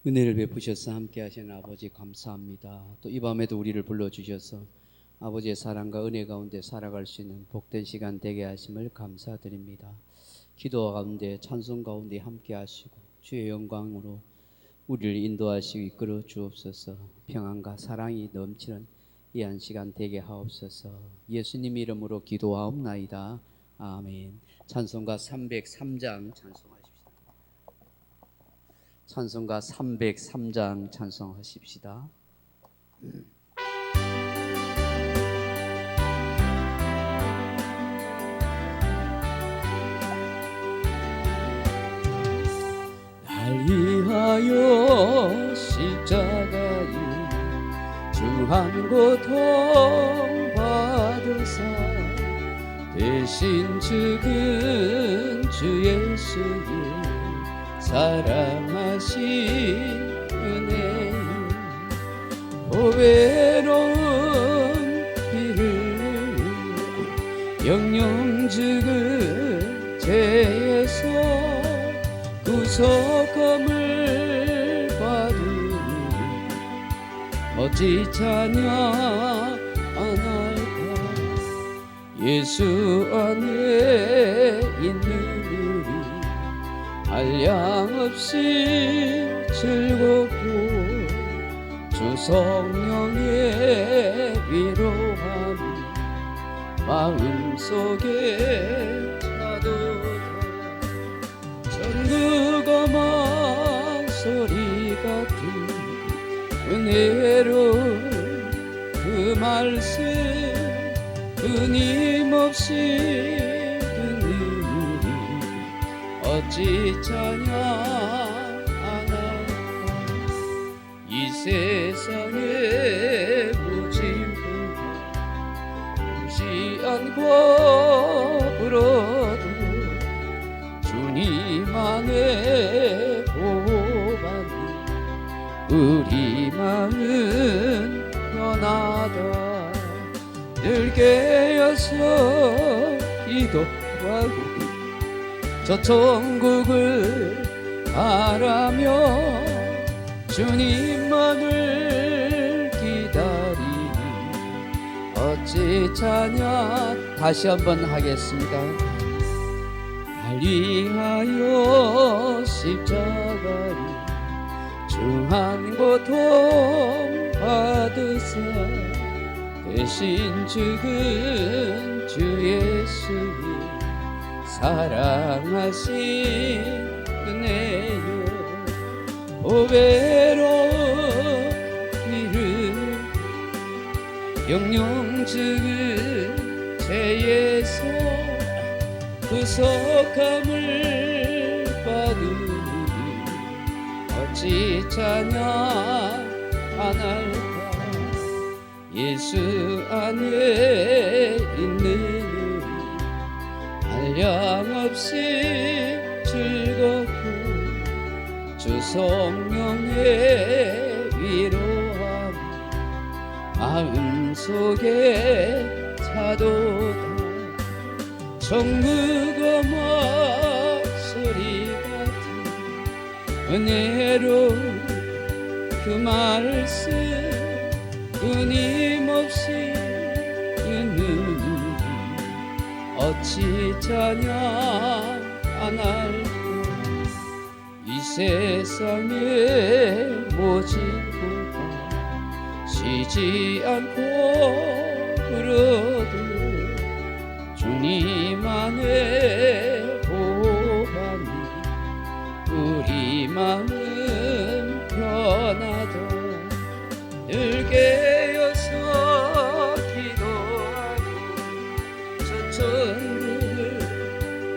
은혜를 베푸셔서 함께 하시는 아버지 감사합니다. 또 이 밤에도 우리를 불러주셔서 아버지의 사랑과 은혜 가운데 살아갈 수 있는 복된 시간 되게 하심을 감사드립니다. 기도 가운데 찬송 가운데 함께 하시고 주의 영광으로 우리를 인도하시고 이끌어 주옵소서. 평안과 사랑이 넘치는 이 한 시간 되게 하옵소서. 예수님 이름으로 기도하옵나이다. 아멘. 찬송가 303장 찬송하십시다. 찬송가 303장 찬송하십시다. 날 위하여 십자가에 중한 고통 받으사 대신 죽은 주 예수의 사랑하신 은혜 보배로운 피를 영영 죽은 죄에서 구속함을 받으니 어찌 찬양 안 할까. 예수 안에 있는 한량없이 즐겁고 주 성령의 위로함이 마음속에 차도다. 전두가만 소리 같은 은혜로운 그 말씀 끊임없이 어찌 찬양 안 할까. 이 세상의 무진보다 무시한 거부로도 주님 안에 보호받는 우리 마음은 편하다. 늘 깨어서 기도하고 저 천국을 바라며 주님만을 기다리니 어찌 찬양. 다시 한번 하겠습니다. 날 위하여 십자가에 중한 고통 받으사 대신 죽은 주 예수의 사랑하신 은혜여 보배로운 피를 영영 죽은 죄에서 구속함을 받으니 어찌 찬양 안 할까. 예수 안에 있는 한량없이 즐겁고 주 성령의 위로함 마음속에 차도다. 천국의 목소리 같은 은혜로운 그 말씀 끊임없이 듣는 어찌 찬양 안 할까. 이 세상의 모질보다 쉬지 않고 울어도 주님 안에 보호받는 우리 마음은 편하다. 늘 깨어서 기도하고 저 천국을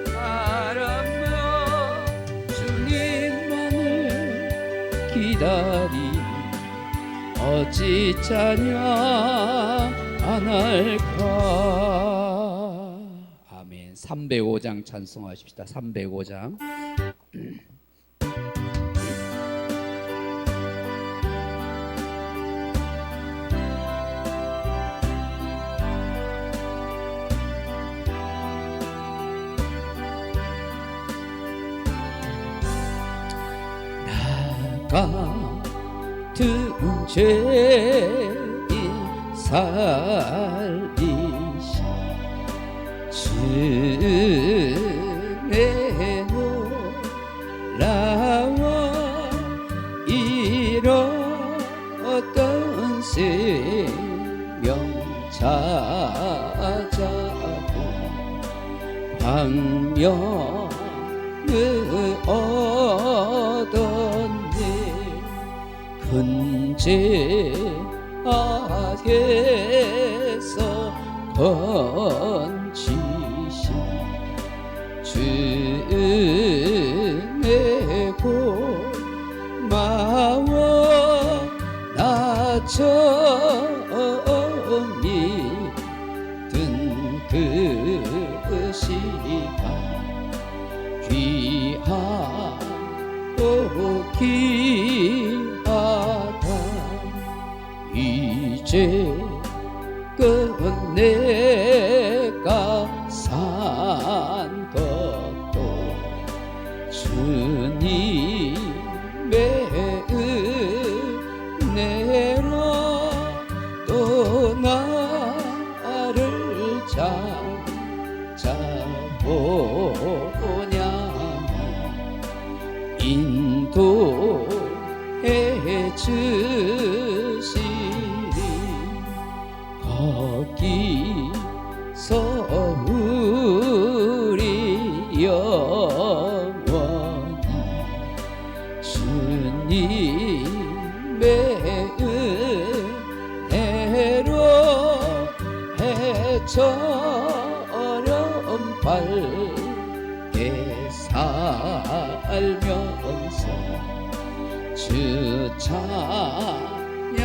바라며 주님만을 기다리니 어찌 찬양 안 할까. 아멘. 305장 찬송하십시다. 305장. 나가 죄인 살리시 주내 놀라워 잃었던 생명 찾아고 광명을 얻었네. 근제 아에서 건지신 주내 고마워. 나 처음 믿은 그 시간 귀하고 귀하다. 이제 끝내가 산 것도 주님의 은혜로 또 나를 찾아보냐. 인도해 주시리. 거기서 우리 영원히 주님의 은혜로 해처럼 밝게 살면서 주 찬양하리라.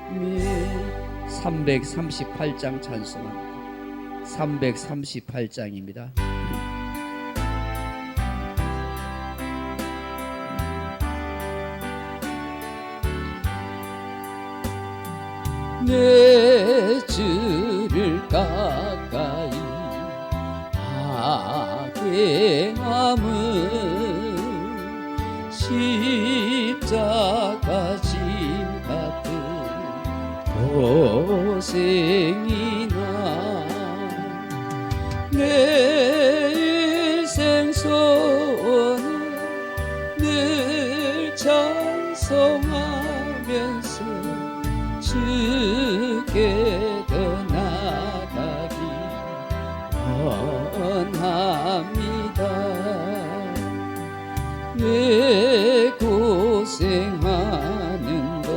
아멘. 338장 찬송합니다. 338장입니다. 내 주를 가까이 하게 함은 십자가 짐 같은 고생이나 내 일생 소원을 늘 찬송하면서 주께 더 나가기 원합니다. 왜 고생하는 것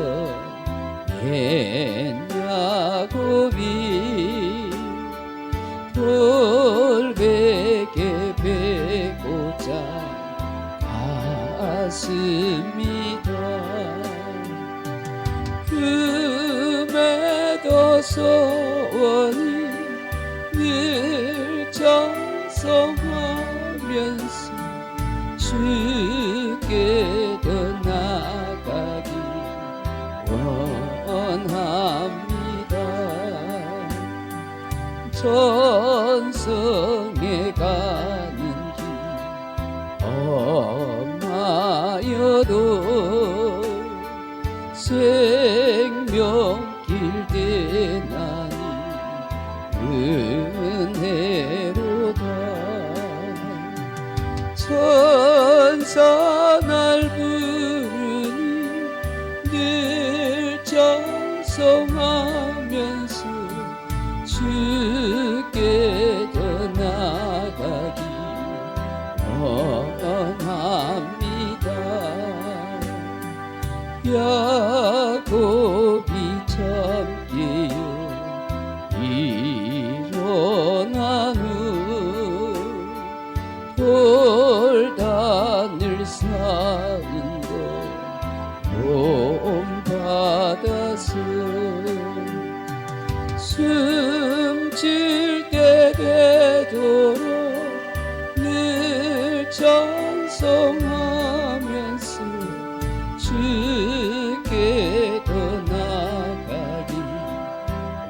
야곱이 돌베개 베고자 갔습니다. 금에도 소원이 늘 찬송하면서 주께 더 나가기 원합니다. 전성에 가는 길 험하여도 생명길 대나니 은혜로다. 천사 날 부르니 늘 찬송하면서 주께 더 나가기 원합니다. 야곱이 참게요 일어난 후 돌단을 쌓은 것 도움받아서 숨질 때 되도록 늘 찬송하면서 주께 더 나가기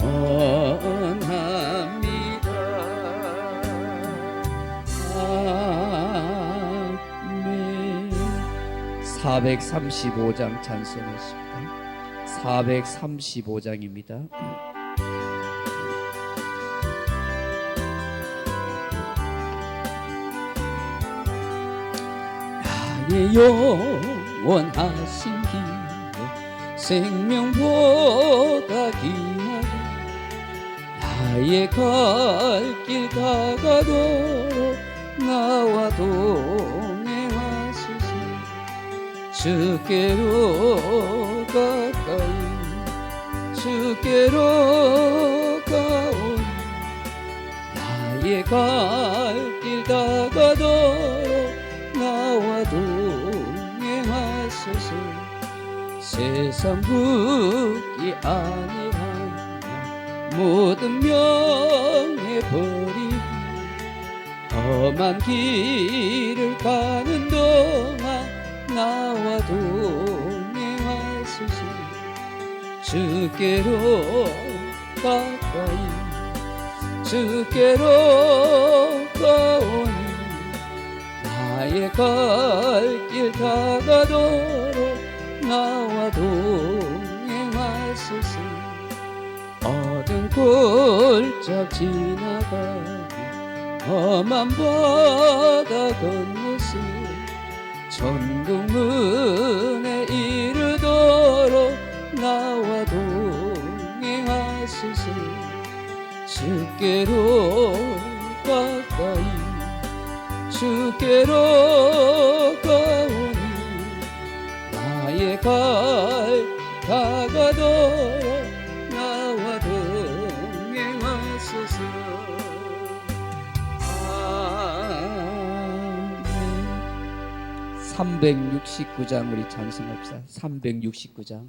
원합니다. 435장 찬송하십니다. 435장입니다. 나의 영원하신 길 생명보다 귀하고 나의 갈 길 다가도록 나와 동행하소서. 주께로 가까이 주께로 가오니 나의 갈 길 다가도록 나와 동행하소서. 세상 붓기 아니한 모든 명예 버리고 험한 길을 가는 동안 나와 동행하소서. 주께로 가까이 주께로 가오니 나의 갈 길 다가도록 나와 동행하소서. 어두운 골짜기 지나가고 험한 바다 건너서 천국문에 이르도록 나와 동행하소서. 주께로 가까이 주께로 가오니 나의 갈 다가도록 나와 동행하소서. 아멘. 369장 우리 찬송합시다. 369장.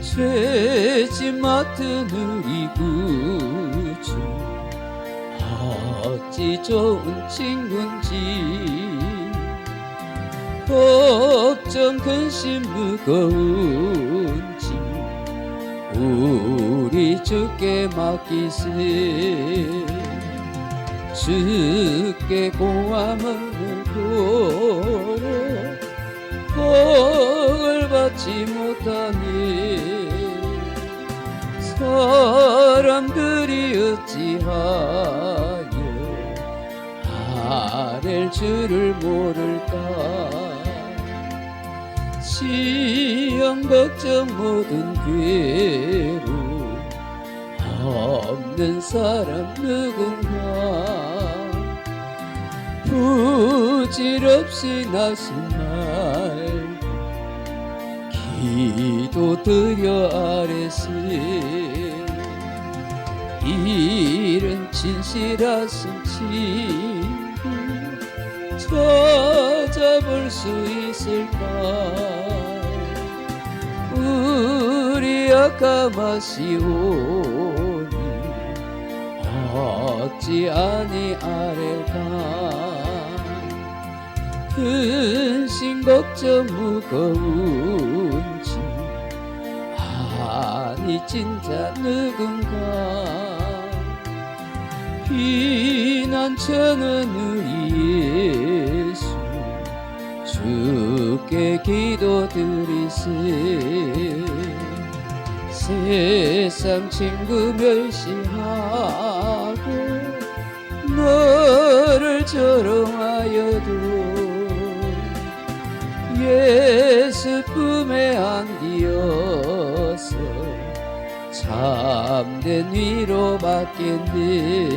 죄짐 맡은 우리 구주 어찌 좋은 친구인지 걱정 근심 무거운지 우리 주께 맡기세. 주께 고함 없는 고로 복을 받지 못하니 사람들이 어찌하여 아랠 줄을 모를까. 시험 걱정 모든 괴로움 없는 사람 누군가. 부질없이 나신 말 기도 드려 아뢰세. 이른 진실하신 친구 찾아볼 수 있을까. 우리 아까마시오니 어찌 아니 아뢰까. 근심 걱정 무거운지 아니 진짜 누군가. 피난처는 우리 예수 주께 기도드리세. 세상 친구 멸시하고 너를 조롱하여도 예수 품에 안기어서 참된 위로 받겠네.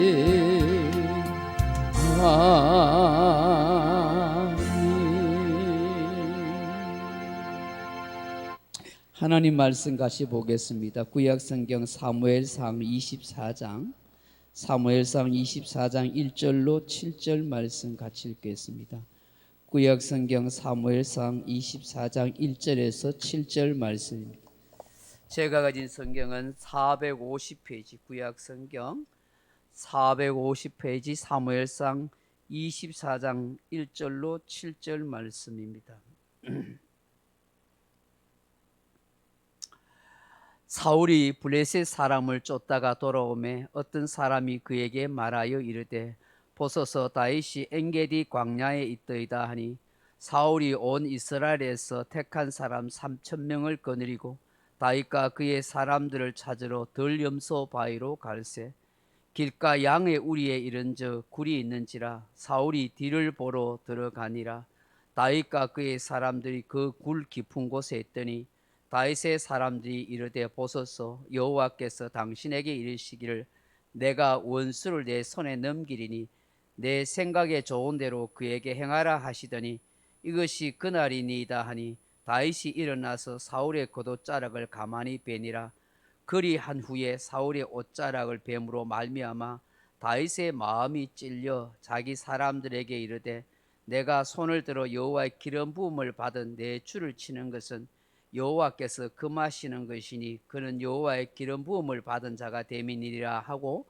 아멘. 하나님 말씀 같이 보겠습니다. 구약성경 사무엘상 24장 1절로 7절 말씀 같이 읽겠습니다. 구약성경 사무엘상 24장 1절에서 7절 말씀입니다. 제가 가진 성경은 450페이지, 구약성경 450페이지 사무엘상 24장 1절로 7절 말씀입니다. 사울이 블레셋 사람을 쫓다가 돌아오매 어떤 사람이 그에게 말하여 이르되 보소서 다윗이 엔게디 광야에 있더이다 하니 사울이 온 이스라엘에서 택한 사람 3,000명을 거느리고 다윗과 그의 사람들을 찾으러 들염소 바위로 갈새 길가 양의 우리에 이른즉 굴이 있는지라 사울이 뒤를 보러 들어가니라. 다윗과 그의 사람들이 그 굴 깊은 곳에 있더니 다윗의 사람들이 이르되 보소서 여호와께서 당신에게 이르시기를 내가 원수를 내 손에 넘기리니 내 생각에 좋은 대로 그에게 행하라 하시더니 이것이 그날이니이다 하니 다윗이 일어나서 사울의 겉옷자락을 가만히 베니라. 그리한 후에 사울의 옷자락을 뱀으로 말미암아 다윗의 마음이 찔려 자기 사람들에게 이르되 내가 손을 들어 여호와의 기름 부음을 받은 내 주를 치는 것은 여호와께서 금하시는 것이니 그는 여호와의 기름 부음을 받은 자가 됨이니라 하고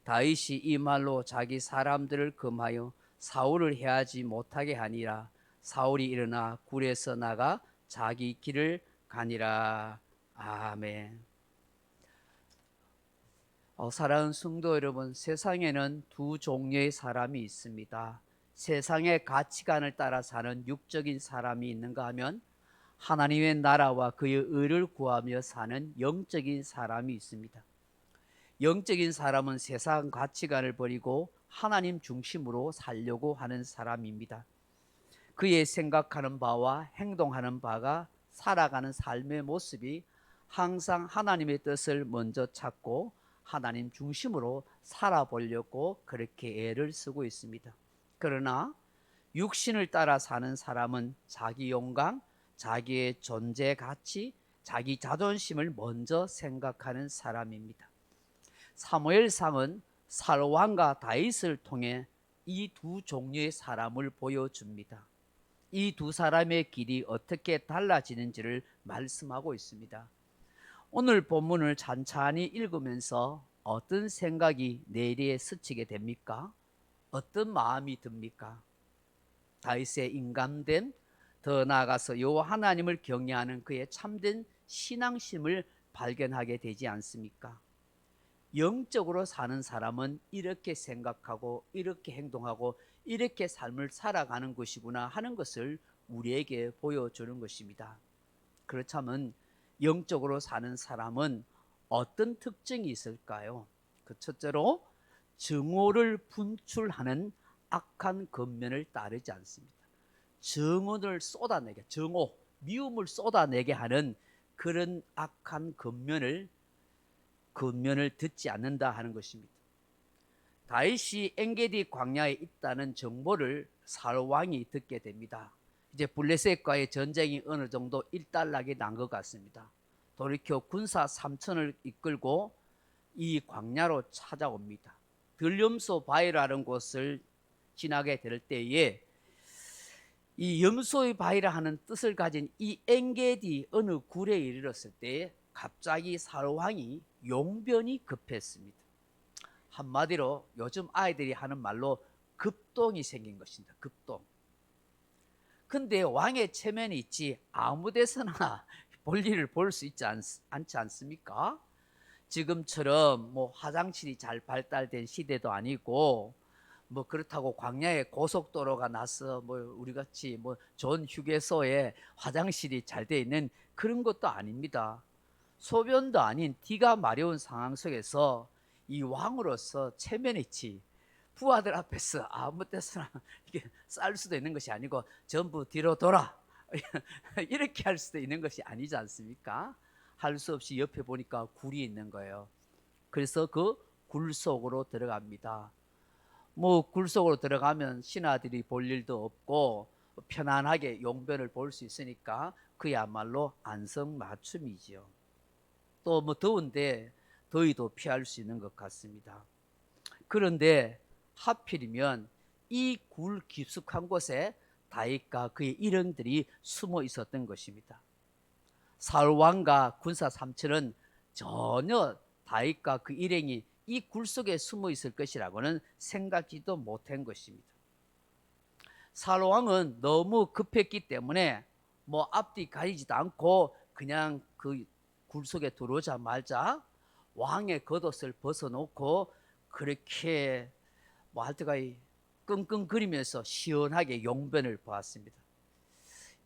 다윗이 이 말로 자기 사람들을 금하여 사울을 해하지 못하게 하니라. 사울이 일어나 굴에서 나가 자기 길을 가니라. 아멘. 사랑하는 성도 여러분, 세상에는 두 종류의 사람이 있습니다. 세상의 가치관을 따라 사는 육적인 사람이 있는가 하면 하나님의 나라와 그의 의를 구하며 사는 영적인 사람이 있습니다. 영적인 사람은 세상 가치관을 버리고 하나님 중심으로 살려고 하는 사람입니다. 그의 생각하는 바와 행동하는 바가 살아가는 삶의 모습이 항상 하나님의 뜻을 먼저 찾고 하나님 중심으로 살아보려고 그렇게 애를 쓰고 있습니다. 그러나 육신을 따라 사는 사람은 자기 영광, 자기의 존재 가치, 자기 자존심을 먼저 생각하는 사람입니다. 사무엘상은 사울왕과 다윗을 통해 이 두 종류의 사람을 보여줍니다. 이 두 사람의 길이 어떻게 달라지는지를 말씀하고 있습니다. 오늘 본문을 찬찬히 읽으면서 어떤 생각이 내리에 스치게 됩니까? 어떤 마음이 듭니까? 다윗의 인간됨, 더 나아가서 여호와 하나님을 경외하는 그의 참된 신앙심을 발견하게 되지 않습니까? 영적으로 사는 사람은 이렇게 생각하고 이렇게 행동하고 이렇게 삶을 살아가는 것이구나 하는 것을 우리에게 보여주는 것입니다. 그렇다면 영적으로 사는 사람은 어떤 특징이 있을까요? 그 첫째로 증오를 분출하는 악한 겉면을 따르지 않습니다. 증오를 쏟아내게, 증오, 미움을 쏟아내게 하는 그런 악한 겉면을 듣지 않는다 하는 것입니다. 다윗이 엔게디 광야에 있다는 정보를 사울 왕이 듣게 됩니다. 이제 블레셋과의 전쟁이 어느 정도 일단락이 난 것 같습니다. 돌이켜 군사 3천을 이끌고 이 광야로 찾아옵니다. 들염소 바위라는 곳을 지나게 될 때에 이 염소의 바위라 하는 뜻을 가진 이 엔게디 어느 굴에 이르렀을 때 갑자기 사울 왕이 용변이 급했습니다. 한마디로 요즘 아이들이 하는 말로 급동이 생긴 것입니다. 급동. 근데 왕의 체면이 있지 아무 데서나 볼일을 볼 수 있지 않지 않습니까? 지금처럼 뭐 화장실이 잘 발달된 시대도 아니고 뭐 그렇다고 광야에 고속도로가 나서 뭐 우리같이 뭐 좋은 휴게소에 화장실이 잘 돼 있는 그런 것도 아닙니다. 소변도 아닌 뒤가 마려운 상황 속에서 이 왕으로서 체면이 있지 부하들 앞에서 아무 데서나 이게 쌀 수도 있는 것이 아니고 전부 뒤로 돌아 이렇게 할 수도 있는 것이 아니지 않습니까? 할 수 없이 옆에 보니까 굴이 있는 거예요. 그래서 그 굴 속으로 들어갑니다. 뭐 굴 속으로 들어가면 신하들이 볼 일도 없고 편안하게 용변을 볼 수 있으니까 그야말로 안성맞춤이지요. 또 뭐 더운데 더위도 피할 수 있는 것 같습니다. 그런데 하필이면 이 굴 깊숙한 곳에 다윗과 그의 일행들이 숨어 있었던 것입니다. 사울 왕과 군사 3천은 전혀 다윗과 그 일행이 이 굴 속에 숨어 있을 것이라고는 생각지도 못한 것입니다. 사울 왕은 너무 급했기 때문에 뭐 앞뒤 가리지도 않고 그냥 그 굴 속에 들어오자마자 왕의 겉옷을 벗어놓고 그렇게 뭐 할때가 끙끙거리면서 시원하게 용변을 보았습니다.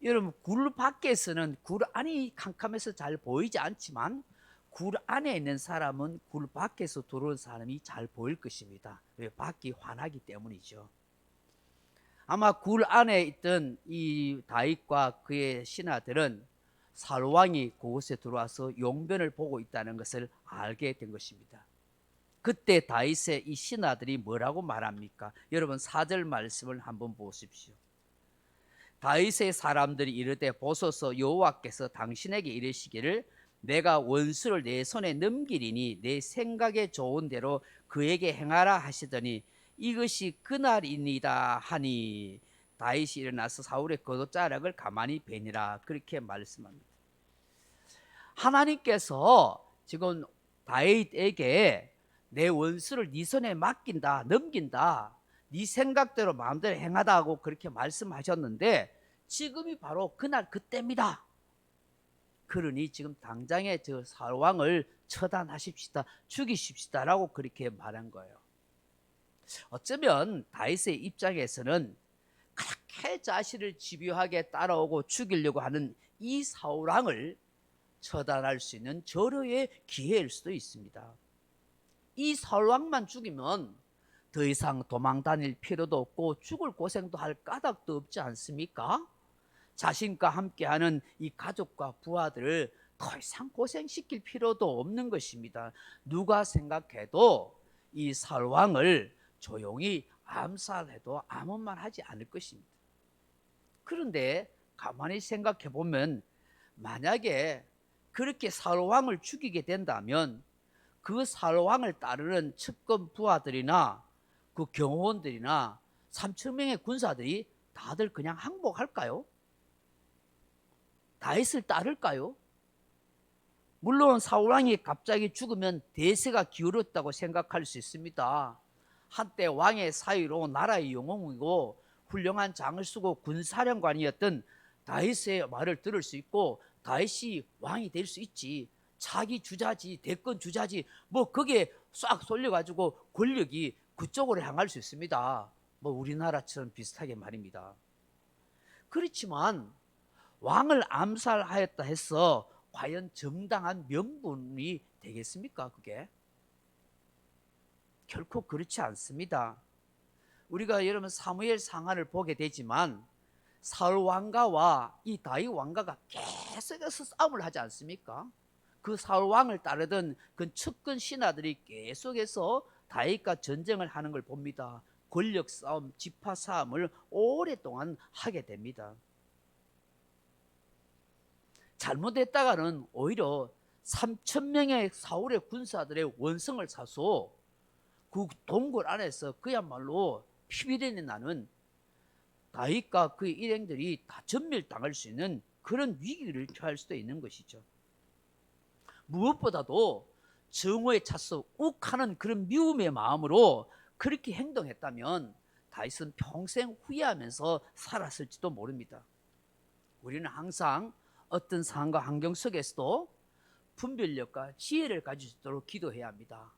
여러분, 굴 밖에서는 굴 안이 캄캄해서 잘 보이지 않지만 굴 안에 있는 사람은 굴 밖에서 들어온 사람이 잘 보일 것입니다. 왜? 밖이 환하기 때문이죠. 아마 굴 안에 있던 이 다윗과 그의 신하들은 사울왕이 그곳에 들어와서 용변을 보고 있다는 것을 알게 된 것입니다. 그때 다윗의 이 신하들이 뭐라고 말합니까? 여러분 4절 말씀을 한번 보십시오. 다윗의 사람들이 이르되 보소서, 여호와께서 당신에게 이르시기를 내가 원수를 내 손에 넘기리니 내 생각에 좋은 대로 그에게 행하라 하시더니 이것이 그날이니이다 하니 다윗이 일어나서 사울의 겉옷자락을 가만히 베니라. 그렇게 말씀합니다. 하나님께서 지금 다윗에게 내 원수를 네 손에 맡긴다, 넘긴다, 네 생각대로 마음대로 행하다고 그렇게 말씀하셨는데 지금이 바로 그날 그때입니다. 그러니 지금 당장에 저 사울왕을 처단하십시다, 죽이십시다라고 그렇게 말한 거예요. 어쩌면 다윗의 입장에서는 그렇게 자신을 집요하게 따라오고 죽이려고 하는 이 사울왕을 처단할 수 있는 절호의 기회일 수도 있습니다. 이 사울왕만 죽이면 더 이상 도망 다닐 필요도 없고 죽을 고생도 할 까닭도 없지 않습니까? 자신과 함께하는 이 가족과 부하들을 더 이상 고생시킬 필요도 없는 것입니다. 누가 생각해도 이 사울왕을 조용히 암살해도 아무 말 하지 않을 것입니다. 그런데 가만히 생각해 보면 만약에 그렇게 사울왕을 죽이게 된다면 그 사울왕을 따르는 측근 부하들이나 그 경호원들이나 3천 명의 군사들이 다들 그냥 항복할까요? 다윗을 따를까요? 물론 사울왕이 갑자기 죽으면 대세가 기울었다고 생각할 수 있습니다. 한때 왕의 사위로 나라의 영웅이고 훌륭한 장을 쓰고 군사령관이었던 다윗의 말을 들을 수 있고 다윗이 왕이 될 수 있지, 자기 주자지, 대권 주자지, 뭐 거기에 싹 쏠려가지고 권력이 그쪽으로 향할 수 있습니다. 뭐 우리나라처럼 비슷하게 말입니다. 그렇지만 왕을 암살하였다 해서 과연 정당한 명분이 되겠습니까? 그게 결코 그렇지 않습니다. 우리가 여러분 사무엘 상하를 보게 되지만 사울 왕가와 이 다윗 왕가가 계속해서 싸움을 하지 않습니까? 그 사울 왕을 따르던 그 측근 신하들이 계속해서 다윗과 전쟁을 하는 걸 봅니다. 권력 싸움, 지파 싸움을 오랫동안 하게 됩니다. 잘못했다가는 오히려 3천 명의 사울의 군사들의 원성을 사서 그 동굴 안에서 그야말로 피비린내 나는 다윗과 그의 일행들이 다 전멸당할 수 있는 그런 위기를 처할 수도 있는 것이죠. 무엇보다도 정오에 차서 욱하는 그런 미움의 마음으로 그렇게 행동했다면 다윗은 평생 후회하면서 살았을지도 모릅니다. 우리는 항상 어떤 상황과 환경 속에서도 분별력과 지혜를 가질 수 있도록 기도해야 합니다.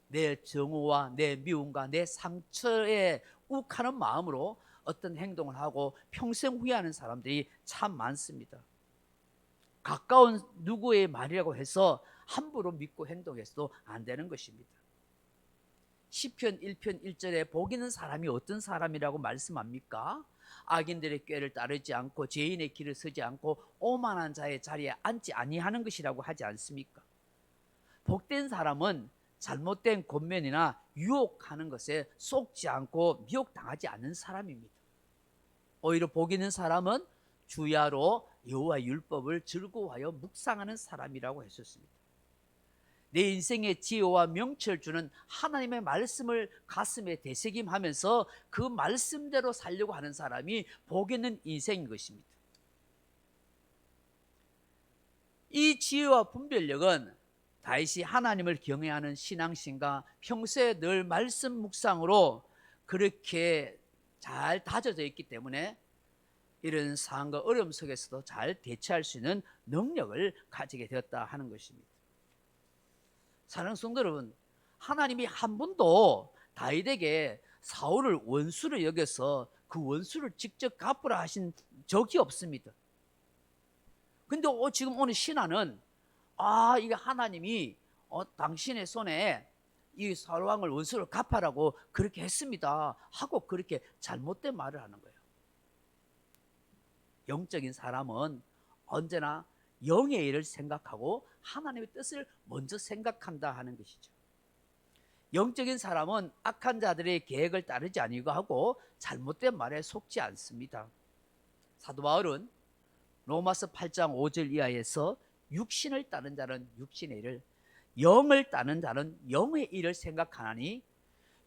내 정오와 내 미움과 내 상처에 욱하는 마음으로 어떤 행동을 하고 평생 후회하는 사람들이 참 많습니다. 가까운 누구의 말이라고 해서 함부로 믿고 행동해서도 안 되는 것입니다. 시편 1편 1절에 복 있는 사람이 어떤 사람이라고 말씀합니까? 악인들의 꾀를 따르지 않고 죄인의 길을 서지 않고 오만한 자의 자리에 앉지 아니하는 것이라고 하지 않습니까? 복된 사람은 잘못된 권면이나 유혹하는 것에 속지 않고 미혹당하지 않는 사람입니다. 오히려 복 있는 사람은 주야로 여호와의 율법을 즐거워하여 묵상하는 사람이라고 했었습니다. 내 인생의 지혜와 명철을 주는 하나님의 말씀을 가슴에 되새김하면서 그 말씀대로 살려고 하는 사람이 복 있는 인생인 것입니다. 이 지혜와 분별력은 다윗이 하나님을 경외하는 신앙심과 평소에 늘 말씀 묵상으로 그렇게 잘 다져져 있기 때문에 이런 상황과 어려움 속에서도 잘 대처할 수 있는 능력을 가지게 되었다 하는 것입니다. 사랑하는 성도 여러분, 하나님이 한 번도 다윗에게 사울을 원수로 여겨서 그 원수를 직접 갚으라 하신 적이 없습니다. 근데 지금 오늘 신하는 이게 하나님이 당신의 손에 이 사울 왕을 원수를 갚아라고 그렇게 했습니다 하고 그렇게 잘못된 말을 하는 거예요. 영적인 사람은 언제나 영의 일을 생각하고 하나님의 뜻을 먼저 생각한다 하는 것이죠. 영적인 사람은 악한 자들의 계획을 따르지 아니고 하고 잘못된 말에 속지 않습니다. 사도 바울은 로마서 8장 5절 이하에서 육신을 따른 자는 육신의 일을, 영을 따른 자는 영의 일을 생각하나니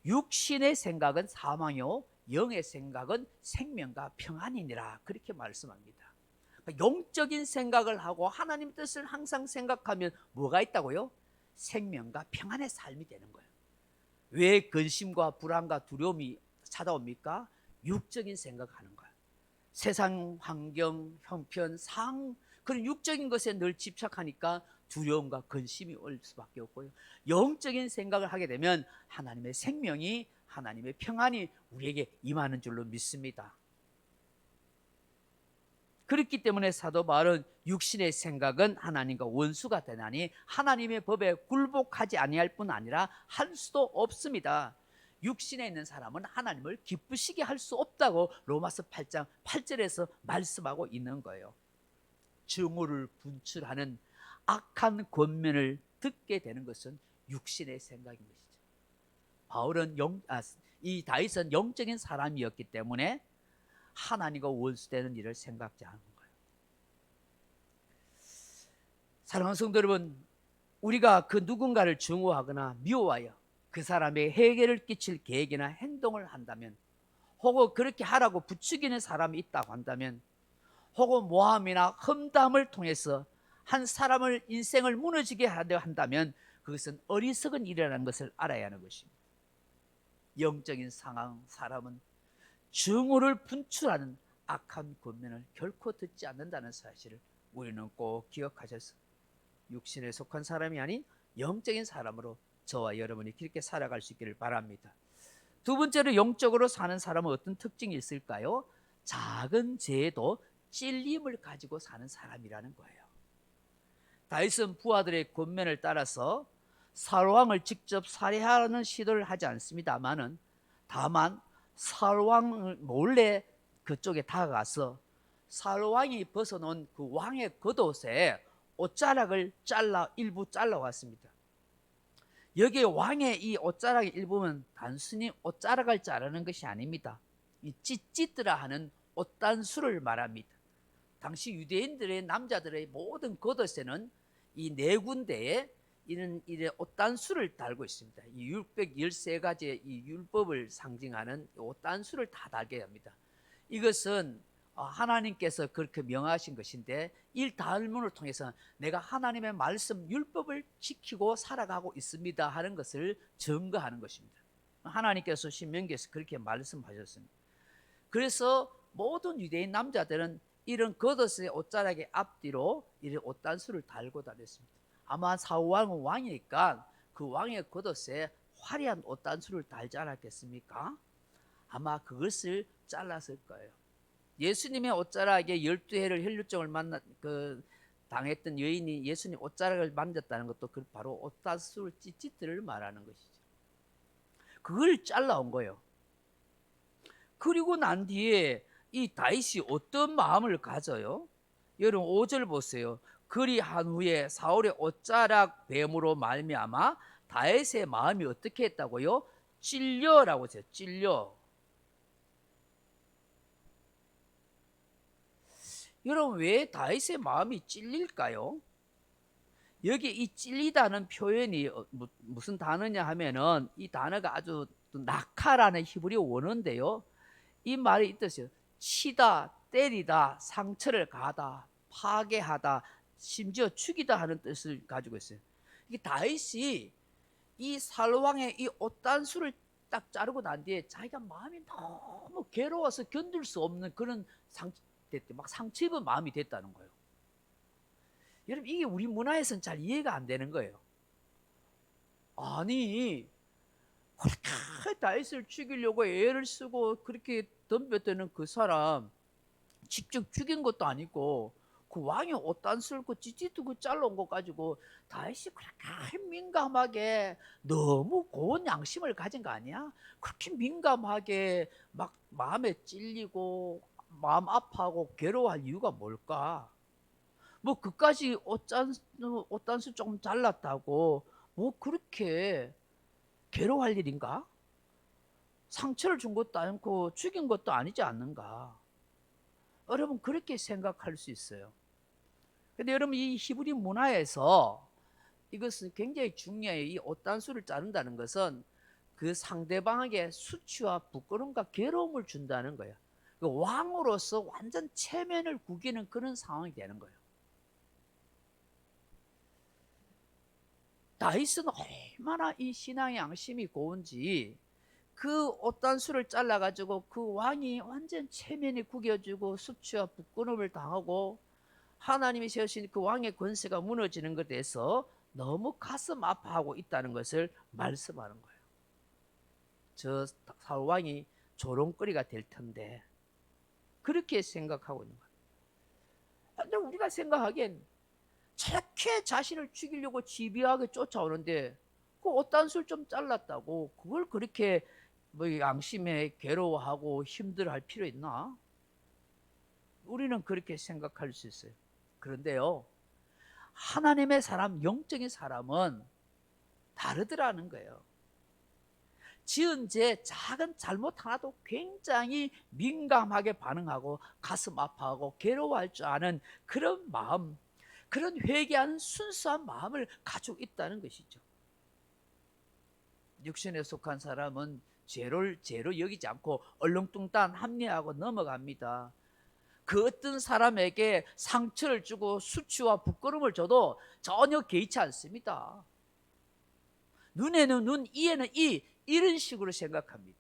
육신의 생각은 사망이요 영의 생각은 생명과 평안이니라, 그렇게 말씀합니다. 그러니까 영적인 생각을 하고 하나님 뜻을 항상 생각하면 뭐가 있다고요? 생명과 평안의 삶이 되는 거예요. 왜 근심과 불안과 두려움이 찾아옵니까? 육적인 생각하는 거예요. 세상 환경, 형편, 상, 그런 육적인 것에 늘 집착하니까 두려움과 근심이 올 수밖에 없고요. 영적인 생각을 하게 되면 하나님의 생명이, 하나님의 평안이 우리에게 임하는 줄로 믿습니다. 그렇기 때문에 사도 바울은 육신의 생각은 하나님과 원수가 되나니 하나님의 법에 굴복하지 아니할 뿐 아니라 할 수도 없습니다. 육신에 있는 사람은 하나님을 기쁘시게 할 수 없다고 로마서 8장 8절에서 말씀하고 있는 거예요. 증오를 분출하는 악한 권면을 듣게 되는 것은 육신의 생각인 것이죠. 바울은 이 다윗은 영적인 사람이었기 때문에 하나님과 원수되는 일을 생각지 않은 거예요. 사랑하는 성도 여러분, 우리가 그 누군가를 증오하거나 미워하여 그 사람의 해괴를 끼칠 계획이나 행동을 한다면, 혹은 그렇게 하라고 부추기는 사람이 있다고 한다면, 혹은 모함이나 험담을 통해서 한 사람을 인생을 무너지게 하려 한다면 그것은 어리석은 일이라는 것을 알아야 하는 것입니다. 영적인 상황, 사람은 증오를 분출하는 악한 권면을 결코 듣지 않는다는 사실을 우리는 꼭 기억하셔서 육신에 속한 사람이 아닌 영적인 사람으로 저와 여러분이 그렇게 살아갈 수 있기를 바랍니다. 두 번째로, 영적으로 사는 사람은 어떤 특징이 있을까요? 작은 죄에도 찔림을 가지고 사는 사람이라는 거예요. 다윗은 부하들의 권면을 따라서 사울 왕을 직접 살해하는 시도를 하지 않습니다만은, 다만 사울 왕을 몰래 그쪽에 다가가서 사울 왕이 벗어놓은 그 왕의 겉옷에 옷자락을 일부 잘라왔습니다. 여기에 왕의 이 옷자락의 일부는 단순히 옷자락을 자르는 것이 아닙니다. 이 찢찢더라 하는 옷단수를 말합니다. 당시 유대인들의 남자들의 모든 겉옷에는 이 네 군데에 이런 옷단수를 달고 있습니다. 이 613가지의 이 율법을 상징하는 옷단수를 다 달게 합니다. 이것은 하나님께서 그렇게 명하신 것인데, 이 달문을 통해서 내가 하나님의 말씀 율법을 지키고 살아가고 있습니다 하는 것을 증거하는 것입니다. 하나님께서 신명기에서 그렇게 말씀하셨습니다. 그래서 모든 유대인 남자들은 이런 겉옷의 옷자락의 앞뒤로 이런 옷단수를 달고 다녔습니다. 아마 사울 왕은 왕이니까 그 왕의 겉옷에 화려한 옷단수를 달지 않았겠습니까? 아마 그것을 잘랐을 거예요. 예수님의 옷자락에 12해를 혈루증을 당했던 여인이 예수님 옷자락을 만졌다는 것도 바로 옷단수를 찢찢들을 말하는 것이죠. 그걸 잘라온 거예요. 그리고 난 뒤에 이 다윗이 어떤 마음을 가져요? 여러분 5절 보세요. 그리한 후에 사울의 옷자락 뱀으로 말미암아 다윗의 마음이 어떻게 했다고요? 찔려라고 했어요. 찔려. 여러분 왜 다윗의 마음이 찔릴까요? 여기 이 찔리다는 표현이 무슨 단어냐 하면은, 이 단어가 아주 낙하라는 히브리어 원어인데요, 이 말이 이 뜻이에요. 치다, 때리다, 상처를 가하다, 파괴하다, 심지어 죽이다 하는 뜻을 가지고 있어요. 이게 다윗이 이 사울왕의 이 옷단수를 딱 자르고 난 뒤에 자기가 마음이 너무 괴로워서 견딜 수 없는 그런 됐대. 막 상처 입은 마음이 됐다는 거예요. 여러분, 이게 우리 문화에서는 잘 이해가 안 되는 거예요. 아니, 그렇게 다윗을 죽이려고 애를 쓰고 그렇게 덤볐다는 그 사람 직접 죽인 것도 아니고 그 왕이 옷단술 그 찌찌도 그 잘라온 거 가지고 다윗이 그렇게 민감하게 너무 고운 양심을 가진 거 아니야? 그렇게 민감하게 막 마음에 찔리고 마음 아파하고 괴로워할 이유가 뭘까? 뭐 그까지 옷단수 조금 잘랐다고 뭐 그렇게 괴로워할 일인가? 상처를 준 것도 아니고 죽인 것도 아니지 않는가? 여러분 그렇게 생각할 수 있어요. 근데 여러분 이 히브리 문화에서 이것은 굉장히 중요해요. 이 옷단수를 자른다는 것은 그 상대방에게 수치와 부끄러움과 괴로움을 준다는 거예요. 그 왕으로서 완전 체면을 구기는 그런 상황이 되는 거예요. 다윗은 얼마나 이 신앙의 양심이 고운지 그 옷단수를 잘라가지고 그 왕이 완전 체면이 구겨지고 수치와 부끄러움을 당하고 하나님이 세우신 그 왕의 권세가 무너지는 것에 대해서 너무 가슴 아파하고 있다는 것을 말씀하는 거예요. 저 사울 왕이 조롱거리가 될 텐데 그렇게 생각하고 있는 거예요. 근데 우리가 생각하기엔 저렇게 자신을 죽이려고 집요하게 쫓아오는데 그 옷단술 좀 잘랐다고 그걸 그렇게 뭐 양심에 괴로워하고 힘들어할 필요 있나? 우리는 그렇게 생각할 수 있어요. 그런데요, 하나님의 사람, 영적인 사람은 다르더라는 거예요. 지은 죄 작은 잘못 하나도 굉장히 민감하게 반응하고 가슴 아파하고 괴로워할 줄 아는 그런 마음, 그런 회개하는 순수한 마음을 가지고 있다는 것이죠. 육신에 속한 사람은 죄로 여기지 않고 얼렁뚱땅 합리화하고 넘어갑니다. 그 어떤 사람에게 상처를 주고 수치와 부끄러움을 줘도 전혀 개의치 않습니다. 눈에는 눈, 이에는 이, 이런 식으로 생각합니다.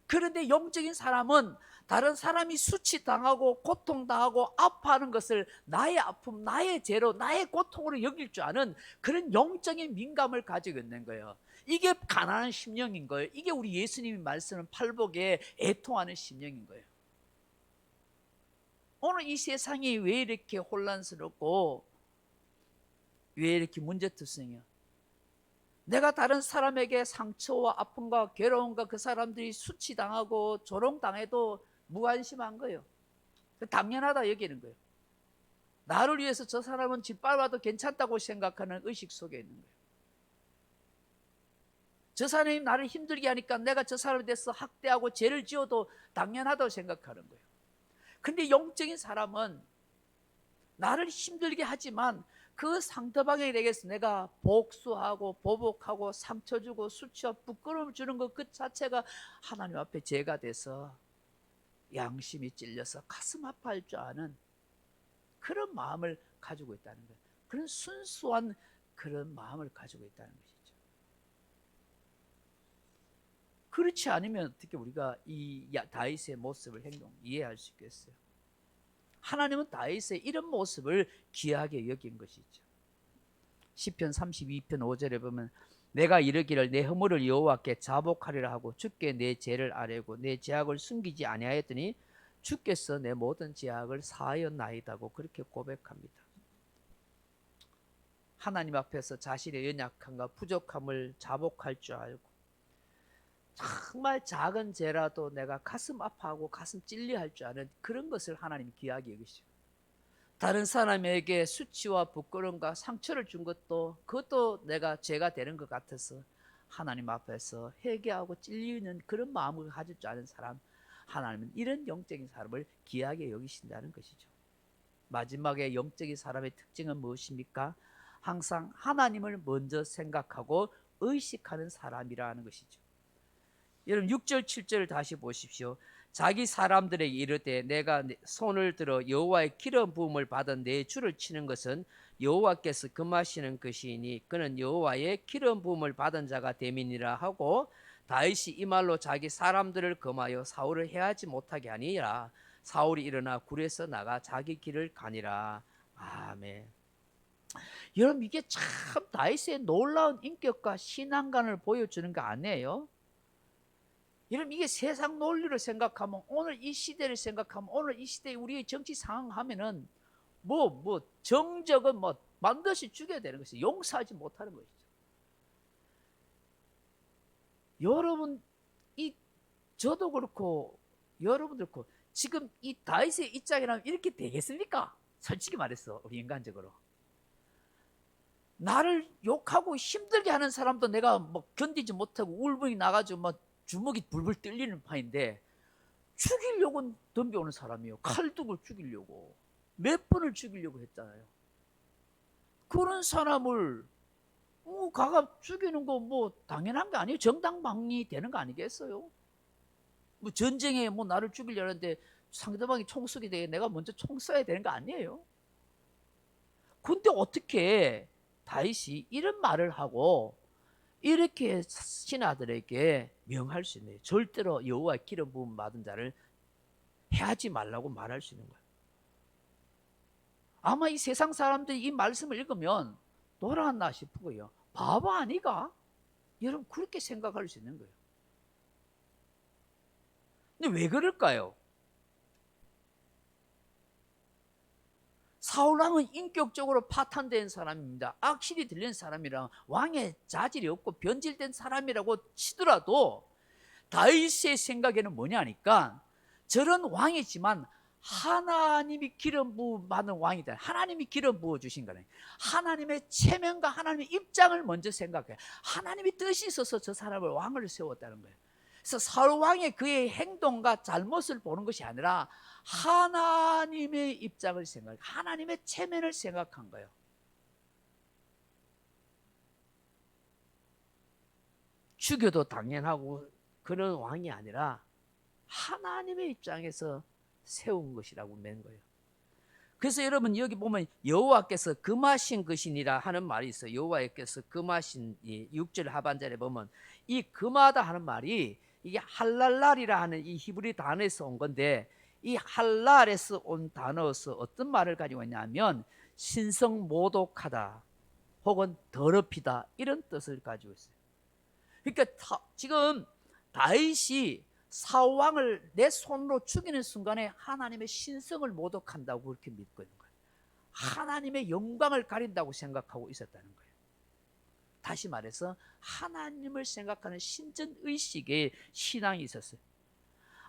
그런데 영적인 사람은 다른 사람이 수치당하고 고통당하고 아파하는 것을 나의 아픔, 나의 죄로, 나의 고통으로 여길 줄 아는 그런 영적인 민감을 가지고 있는 거예요. 이게 가난한 심령인 거예요. 이게 우리 예수님이 말씀하는 팔복에 애통하는 심령인 거예요. 오늘 이 세상이 왜 이렇게 혼란스럽고 왜 이렇게 문제투성이야? 내가 다른 사람에게 상처와 아픔과 괴로움과 그 사람들이 수치당하고 조롱당해도 무관심한 거예요. 당연하다 여기는 거예요. 나를 위해서 저 사람은 짓밟아도 괜찮다고 생각하는 의식 속에 있는 거예요. 저 사람이 나를 힘들게 하니까 내가 저 사람에 대해서 학대하고 죄를 지어도 당연하다고 생각하는 거예요. 근데 영적인 사람은 나를 힘들게 하지만 그 상대방에 대해서 내가 복수하고 보복하고 상처 주고 수치와 부끄러움을 주는 것 그 자체가 하나님 앞에 죄가 돼서 양심이 찔려서 가슴 아파할 줄 아는 그런 마음을 가지고 있다는 거예요. 그런 순수한 그런 마음을 가지고 있다는 것이죠. 그렇지 않으면 어떻게 우리가 이 다윗의 모습을 행동 이해할 수 있겠어요? 하나님은 다윗의 이런 모습을 귀하게 여긴 것이죠. 시편 32편 5절에 보면 내가 이르기를 내 허물을 여호와께 자복하리라 하고 주께 내 죄를 아뢰고 내 죄악을 숨기지 아니하였더니 주께서 내 모든 죄악을 사하였나이다고 그렇게 고백합니다. 하나님 앞에서 자신의 연약함과 부족함을 자복할 줄 알고 정말 작은 죄라도 내가 가슴 아파하고 가슴 찔려할 줄 아는 그런 것을 하나님 귀하게 여기시죠. 다른 사람에게 수치와 부끄러움과 상처를 준 것도 그것도 내가 죄가 되는 것 같아서 하나님 앞에서 회개하고 찔리는 그런 마음을 가질 줄 아는 사람, 하나님은 이런 영적인 사람을 귀하게 여기신다는 것이죠. 마지막에 영적인 사람의 특징은 무엇입니까? 항상 하나님을 먼저 생각하고 의식하는 사람이라는 것이죠. 여러분 6절 7절을 다시 보십시오. 자기 사람들에게 이르되 내가 손을 들어 여호와의 기름 부음을 받은 내 주를 치는 것은 여호와께서 금하시는 것이니 그는 여호와의 기름 부음을 받은 자가 됨이니라 하고 다윗이 이 말로 자기 사람들을 금하여 사울을 해하지 못하게 하니라. 사울이 일어나 굴에서 나가 자기 길을 가니라. 아멘. 여러분, 이게 참 다윗의 놀라운 인격과 신앙관을 보여주는 거 아니에요? 여러분, 이게 세상 논리를 생각하면, 오늘 이 시대를 생각하면, 오늘 이 시대의 우리의 정치 상황 하면은 정적은 반드시 죽여야 되는 것이죠. 용서하지 못하는 것이죠. 여러분, 저도 그렇고 여러분도 그렇고 지금 이 다윗의 입장이라면 이렇게 되겠습니까? 솔직히 말해서 우리 인간적으로 나를 욕하고 힘들게 하는 사람도 내가 견디지 못하고 울분이 나가지고 주먹이 불불 뚫리는 판인데, 죽이려고 덤벼오는 사람이요, 칼두고 죽이려고 몇 번을 죽이려고 했잖아요. 그런 사람을 가가 죽이는 거 당연한 거 아니에요? 정당방위 되는 거 아니겠어요? 전쟁에 나를 죽이려는데 상대방이 총 쏘게 돼 내가 먼저 총 쏴야 되는 거 아니에요? 근데 어떻게 다윗이 이런 말을 하고 이렇게 신하들에게 명할 수 있네요. 절대로 여호와의 기름 부음 받은 자를 해하지 말라고 말할 수 있는 거예요. 아마 이 세상 사람들이 이 말씀을 읽으면 돌아왔나 싶고요, 바보 아니가? 여러분, 그렇게 생각할 수 있는 거예요. 근데 왜 그럴까요? 사울왕은 인격적으로 파탄된 사람입니다. 악실이 들린 사람이라 왕의 자질이 없고 변질된 사람이라고 치더라도 다윗의 생각에는 뭐냐니까, 저런 왕이지만 하나님이 기름 부어 받은 왕이다. 하나님이 기름 부어 주신 거네. 하나님의 체면과 하나님의 입장을 먼저 생각해. 하나님이 뜻이 있어서 저 사람을 왕을 세웠다는 거예요. 그래서 사울 왕의 그의 행동과 잘못을 보는 것이 아니라 하나님의 입장을 생각해, 하나님의 체면을 생각한 거예요. 죽여도 당연하고 그런 왕이 아니라 하나님의 입장에서 세운 것이라고 낸 거예요. 그래서 여러분, 여기 보면 여호와께서 금하신 것이니라 하는 말이 있어요. 여호와께서 금하신, 6절 하반절에 보면 이 금하다 하는 말이 이게 할랄랄이라 하는 이 히브리 단어에서 온 건데, 이 할랄에서 온 단어에서 어떤 말을 가지고 있냐면 신성모독하다 혹은 더럽히다, 이런 뜻을 가지고 있어요. 그러니까 지금 다윗이 사울왕을 내 손으로 죽이는 순간에 하나님의 신성을 모독한다고 그렇게 믿고 있는 거예요. 하나님의 영광을 가린다고 생각하고 있었다는 거예요. 다시 말해서 하나님을 생각하는 신전의식의 신앙이 있었어요.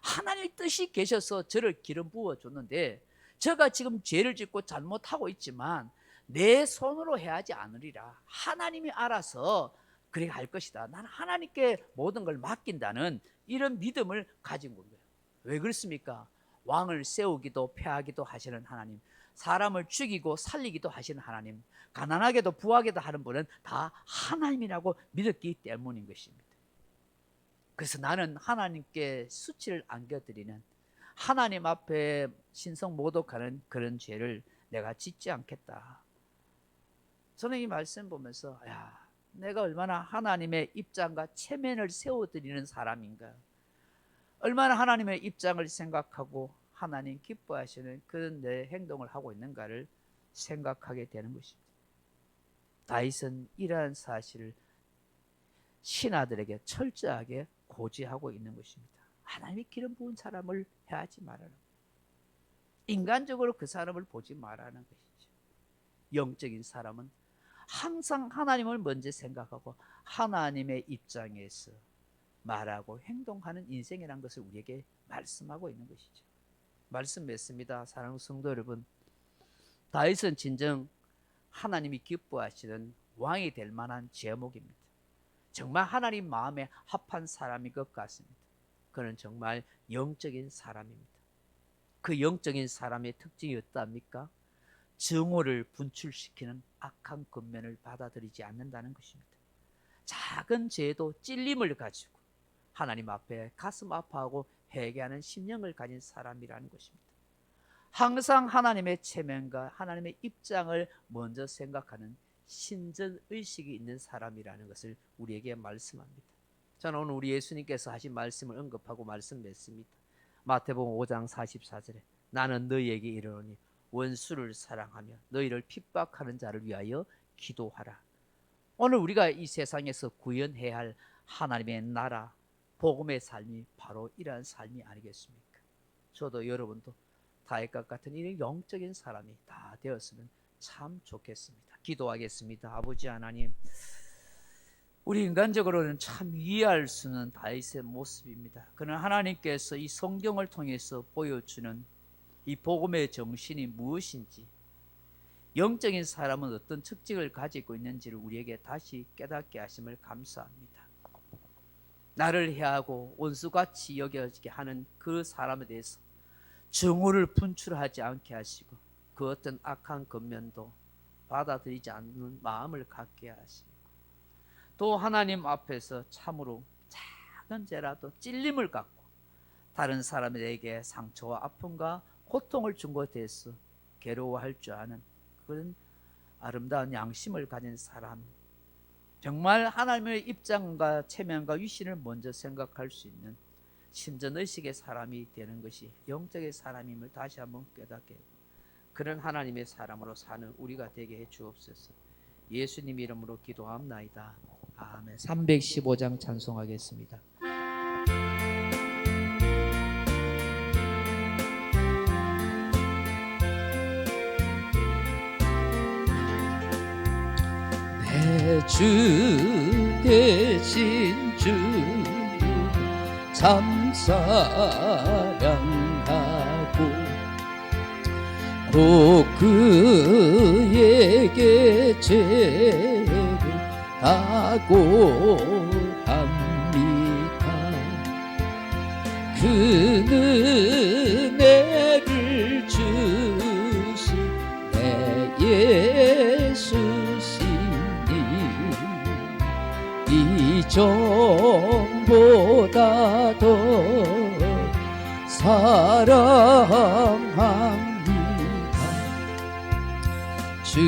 하나님의 뜻이 계셔서 저를 기름 부어줬는데, 저가 지금 죄를 짓고 잘못하고 있지만 내 손으로 해하지 않으리라. 하나님이 알아서 그래 할 것이다. 나는 하나님께 모든 걸 맡긴다는 이런 믿음을 가진 거예요. 왜 그렇습니까? 왕을 세우기도 패하기도 하시는 하나님, 사람을 죽이고 살리기도 하시는 하나님, 가난하게도 부하게도 하는 분은 다 하나님이라고 믿었기 때문인 것입니다. 그래서 나는 하나님께 수치를 안겨드리는, 하나님 앞에 신성 모독하는 그런 죄를 내가 짓지 않겠다. 저는 이 말씀 보면서 내가 얼마나 하나님의 입장과 체면을 세워드리는 사람인가, 얼마나 하나님의 입장을 생각하고 하나님 기뻐하시는 그런 내 행동을 하고 있는가를 생각하게 되는 것입니다. 다윗은 이러한 사실을 신하들에게 철저하게 고지하고 있는 것입니다. 하나님이 기름 부은 사람을 해하지 말아라. 인간적으로 그 사람을 보지 말라는 것이죠. 영적인 사람은 항상 하나님을 먼저 생각하고 하나님의 입장에서 말하고 행동하는 인생이라는 것을 우리에게 말씀하고 있는 것이죠. 말씀 맺습니다. 사랑하는 성도 여러분, 다윗은 진정 하나님이 기뻐하시는 왕이 될 만한 제목입니다. 정말 하나님 마음에 합한 사람인 것 같습니다. 그는 정말 영적인 사람입니다. 그 영적인 사람의 특징이 어떠합니까? 증오를 분출시키는 악한 권면을 받아들이지 않는다는 것입니다. 작은 죄도 찔림을 가지고 하나님 앞에 가슴 아파하고 회개하는 심령을 가진 사람이라는 것입니다. 항상 하나님의 체면과 하나님의 입장을 먼저 생각하는 신전의식이 있는 사람이라는 것을 우리에게 말씀합니다. 저는 오늘 우리 예수님께서 하신 말씀을 언급하고 말씀 맺습니다. 마태복음 5장 44절에 나는 너희에게 이르노니 원수를 사랑하며 너희를 핍박하는 자를 위하여 기도하라. 오늘 우리가 이 세상에서 구현해야 할 하나님의 나라, 복음의 삶이 바로 이러한 삶이 아니겠습니까? 저도 여러분도 다윗과 같은 이런 영적인 사람이 다 되었으면 참 좋겠습니다. 기도하겠습니다. 아버지 하나님, 우리 인간적으로는 참 이해할 수는 다윗의 모습입니다. 그러나 하나님께서 이 성경을 통해서 보여주는 이 복음의 정신이 무엇인지, 영적인 사람은 어떤 특징을 가지고 있는지를 우리에게 다시 깨닫게 하심을 감사합니다. 나를 해하고 원수같이 여겨지게 하는 그 사람에 대해서 증오를 분출하지 않게 하시고 그 어떤 악한 겉면도 받아들이지 않는 마음을 갖게 하시고, 또 하나님 앞에서 참으로 작은 죄라도 찔림을 갖고 다른 사람에게 상처와 아픔과 고통을 준 것에 대해서 괴로워할 줄 아는 그런 아름다운 양심을 가진 사람, 정말 하나님의 입장과 체면과 위신을 먼저 생각할 수 있는 신전의식의 사람이 되는 것이 영적의 사람임을 다시 한번 깨닫게 하고, 그런 하나님의 사람으로 사는 우리가 되게 해 주옵소서. 예수님 이름으로 기도합나이다. 아멘. 315장 찬송하겠습니다. 내 주 대신 주 참 사랑하고 곧 그에게 죄를 다고 합니다. 그 은혜를 주신 내 예수시니 이전보다 더 사랑합니다. 주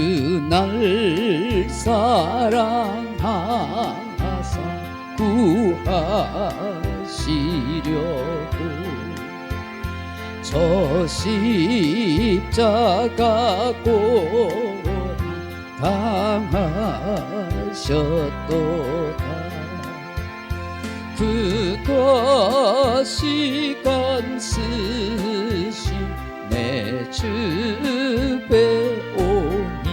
날 사랑하사 구하시려고 저 십자가 고난 당하셨도다. 그가 시간 쓰신 내 주 배오니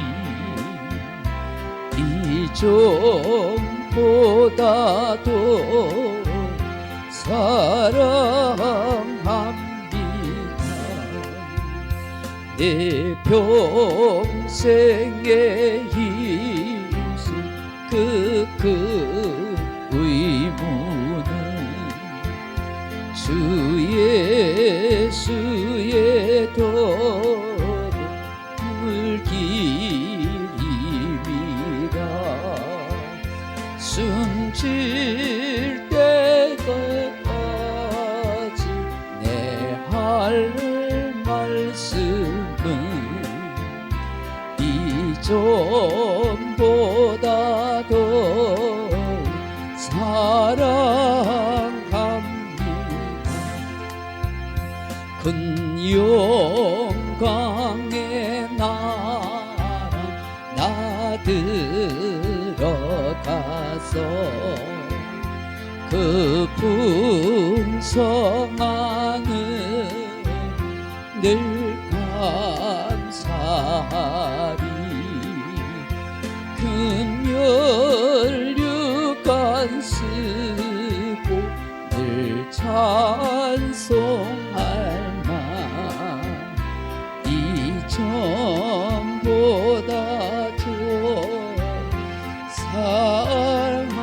이전보다도 사랑합니다. 내 평생의 힘쓰 그 의무는 주 예수의 더불 길입니다. 숨질 때까지 내 할 말씀은 이전보다 더 사랑합니다. 큰 영광의 나라 나 들어가서 그 풍성한 늘 감사하리. 금연류간 쓰고 늘 찬송할 만 이전보다 더 사랑합니다.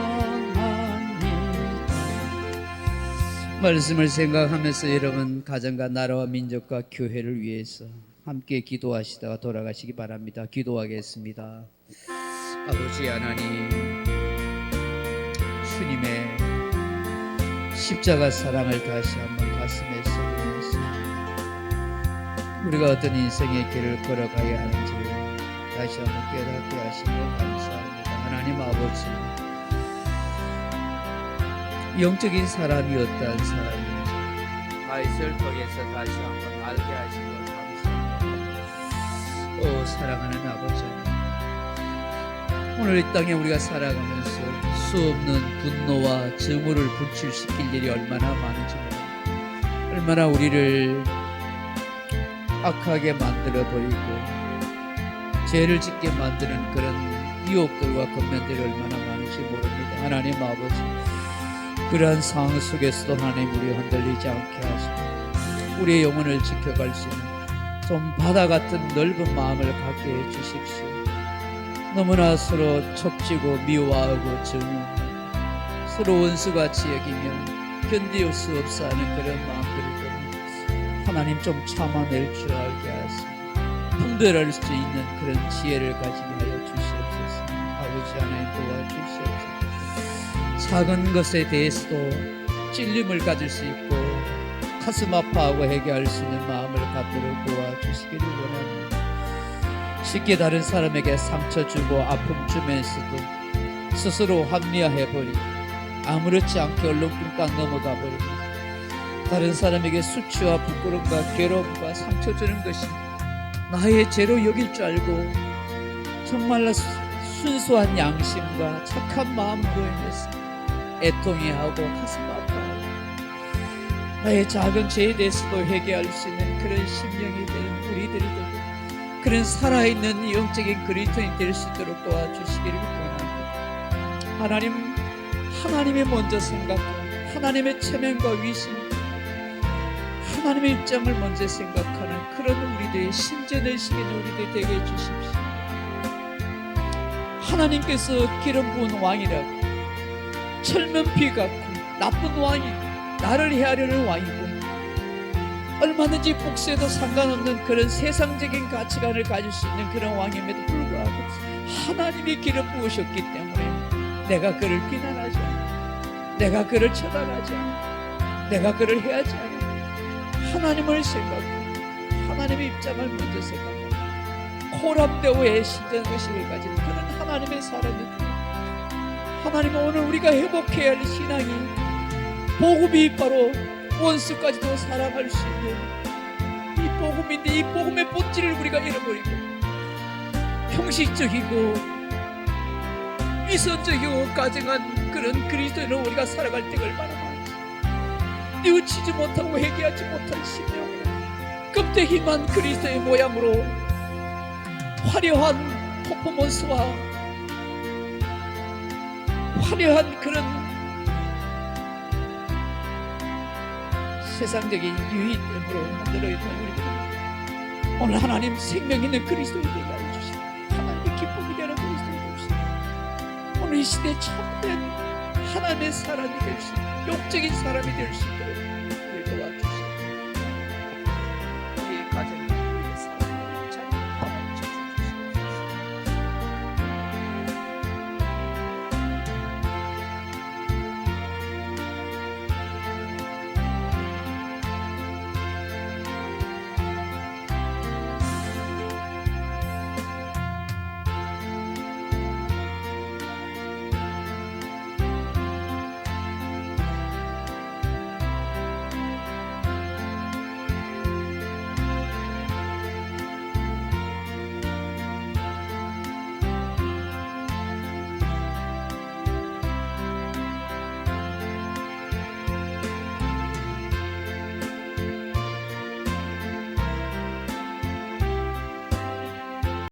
말씀을 생각하면서 여러분 가정과 나라와 민족과 교회를 위해서 함께 기도하시다가 돌아가시기 바랍니다. 기도하겠습니다. 아버지 하나님, 주님의 십자가 사랑을 다시 한번 가슴에 새기면서 우리가 어떤 인생의 길을 걸어가야 하는지를 다시 한번 깨닫게 하시며 감사합니다. 하나님 아버지, 영적인 사람이었던 사람이 다윗을 통해서 다시 한번 알게 하신 것 감사합니다. 사랑하는 아버지, 오늘 이 땅에 우리가 살아가면서 수없는 분노와 증오를 분출시킬 일이 얼마나 많은지 모릅니다. 얼마나 우리를 악하게 만들어버리고 죄를 짓게 만드는 그런 유혹들과 권면들이 얼마나 많은지 모릅니다. 하나님 아버지, 그러한 상황 속에서도 하나님 우리 흔들리지 않게 하시고 우리의 영혼을 지켜갈 수 있는 좀 바다 같은 넓은 마음을 갖게 해주십시오. 너무나 서로 척지고 미워하고 증오하고 서로 원수같이 여기며 견딜 수 없어 하는 그런 마음들을 좀 하나님 좀 참아낼 줄 알게 하시고 분별할 수 있는 그런 지혜를 가지게 하여 주시옵소서. 아버지 하나님 도와주시옵소서. 작은 것에 대해서도 찔림을 가질 수 있고 가슴 아파하고 해결할 수 있는 마음을 갖도록 도와주시기를 원합니다. 쉽게 다른 사람에게 상처 주고 아픔 주면서도 스스로 합리화해버리고 아무렇지 않게 얼렁뚱땅 넘어가 버리고 다른 사람에게 수치와 부끄러움과 괴로움과 상처 주는 것이 나의 죄로 여길 줄 알고 정말로 순수한 양심과 착한 마음으로 인해서 애통해하고 가슴 아파하고 나의 작은 죄에 대해서도 회개할 수 있는 그런 심령이 되는 우리들이 되고 그런 살아있는 영적인 그리스도인이 될 수 있도록 도와주시기를 원합니다. 하나님이 먼저 생각하고 하나님의 체면과 위신, 하나님의 입장을 먼저 생각하는 그런 우리들의 신전의식 있는 우리들이 되게 해주십시오. 하나님께서 기름 부은 왕이라고 철면 피 같고 나쁜 왕이 나를 해하려는 왕이고 얼마든지 복수해도 상관없는 그런 세상적인 가치관을 가질 수 있는 그런 왕임에도 불구하고 하나님이 기름 부으셨기 때문에 내가 그를 비난하지 않아, 내가 그를 처단하지 않아, 내가 그를 해하지 않아. 하나님을 생각하고 하나님의 입장을 먼저 생각하고 코람데오의 신전의식을 가진 그런 하나님의 사람이 되어 하나님은 오늘 우리가 회복해야 할 신앙이 복음이 바로 원수까지도 사랑할 수 있는 이 복음인데 이 복음의 본질을 우리가 잃어버리고 형식적이고 위선적이고 가증한 그런 그리스도인으로 우리가 살아갈 때가 얼마나 많은지 뉘우치지 못하고 회개하지 못한 심령으로 껍데기만 그리스도의 모양으로 화려한 퍼포먼스와 화려한 그런 세상적인 유의됨으로 만들어 있는 우리들 오늘 하나님 생명 있는 그리스도인 되게 하여 주시고 하나님의 기쁨이 되는 그리스도인 되게 주시고 오늘 이 시대에 참된 하나님의 사람이 될 수 있는 욕적인 사람이 될 수 있도록